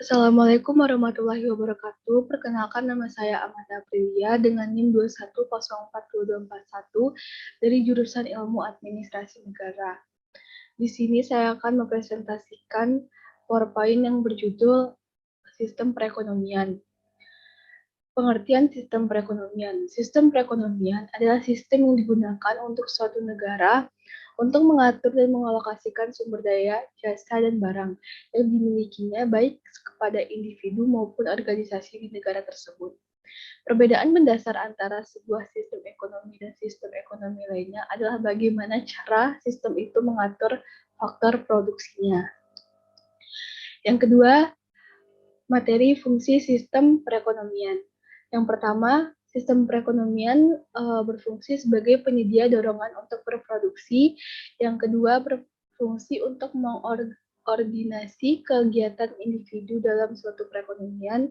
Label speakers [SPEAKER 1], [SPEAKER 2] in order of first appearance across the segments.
[SPEAKER 1] Assalamualaikum warahmatullahi wabarakatuh. Perkenalkan nama saya Amanda Aprilia dengan NIM 21042241 dari jurusan Ilmu Administrasi Negara. Di sini saya akan mempresentasikan PowerPoint yang berjudul Sistem Perekonomian. Pengertian sistem perekonomian. Sistem perekonomian adalah sistem yang digunakan untuk suatu negara untuk mengatur dan mengalokasikan sumber daya, jasa, dan barang yang dimilikinya baik kepada individu maupun organisasi di negara tersebut. Perbedaan mendasar antara sebuah sistem ekonomi dan sistem ekonomi lainnya adalah bagaimana cara sistem itu mengatur faktor produksinya. Yang kedua, materi fungsi sistem perekonomian. Yang pertama, sistem perekonomian berfungsi sebagai penyedia dorongan untuk berproduksi. Yang kedua, berfungsi untuk mengordinasi kegiatan individu dalam suatu perekonomian.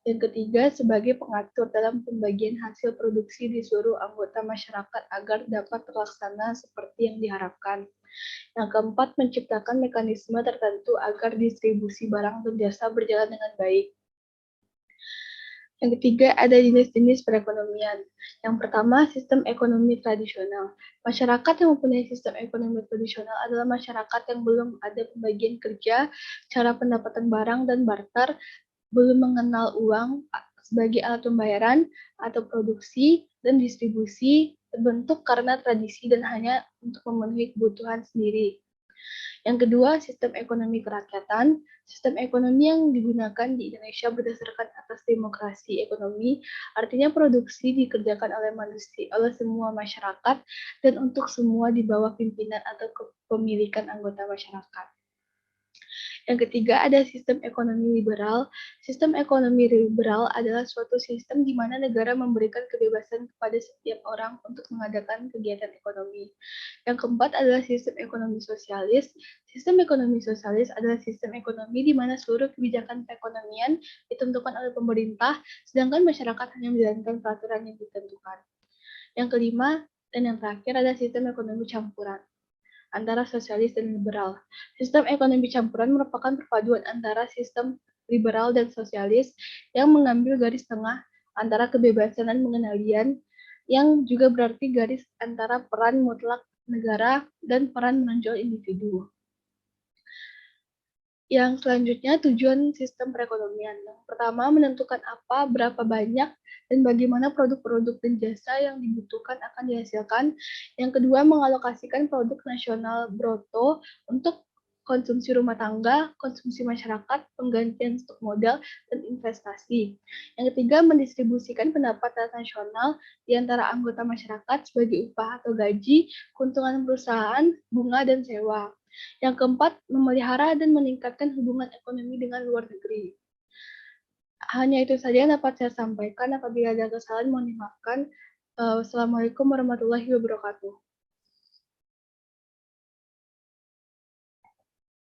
[SPEAKER 1] Yang ketiga, sebagai pengatur dalam pembagian hasil produksi di seluruh anggota masyarakat agar dapat terlaksana seperti yang diharapkan. Yang keempat, menciptakan mekanisme tertentu agar distribusi barang dan jasa berjalan dengan baik. Yang ketiga, ada jenis-jenis perekonomian. Yang pertama, sistem ekonomi tradisional. Masyarakat yang mempunyai sistem ekonomi tradisional adalah masyarakat yang belum ada pembagian kerja, cara pendapatan barang dan barter, belum mengenal uang sebagai alat pembayaran atau produksi dan distribusi, terbentuk karena tradisi dan hanya untuk memenuhi kebutuhan sendiri. Yang kedua, sistem ekonomi kerakyatan. Sistem ekonomi yang digunakan di Indonesia berdasarkan atas demokrasi ekonomi, artinya produksi dikerjakan oleh manusia, oleh semua masyarakat, dan untuk semua di bawah pimpinan atau kepemilikan anggota masyarakat. Yang ketiga, ada sistem ekonomi liberal. Sistem ekonomi liberal adalah suatu sistem di mana negara memberikan kebebasan kepada setiap orang untuk mengadakan kegiatan ekonomi. Yang keempat adalah sistem ekonomi sosialis. Sistem ekonomi sosialis adalah sistem ekonomi di mana seluruh kebijakan perekonomian ditentukan oleh pemerintah, sedangkan masyarakat hanya menjalankan peraturan yang ditentukan. Yang kelima dan yang terakhir adalah sistem ekonomi campuran antara sosialis dan liberal. Sistem ekonomi campuran merupakan perpaduan antara sistem liberal dan sosialis yang mengambil garis tengah antara kebebasan dan pengendalian, yang juga berarti garis antara peran mutlak negara dan peran menonjol individu. Yang selanjutnya, tujuan sistem perekonomian. Yang pertama, menentukan apa, berapa banyak, dan bagaimana produk-produk dan jasa yang dibutuhkan akan dihasilkan. Yang kedua, mengalokasikan produk nasional bruto untuk konsumsi rumah tangga, konsumsi masyarakat, penggantian stok modal, dan investasi. Yang ketiga, mendistribusikan pendapatan nasional di antara anggota masyarakat sebagai upah atau gaji, keuntungan perusahaan, bunga, dan sewa. Yang keempat, memelihara dan meningkatkan hubungan ekonomi dengan luar negeri. Hanya itu saja yang dapat saya sampaikan. Apabila ada kesalahan, mohon dimaafkan. Wassalamualaikum warahmatullahi wabarakatuh.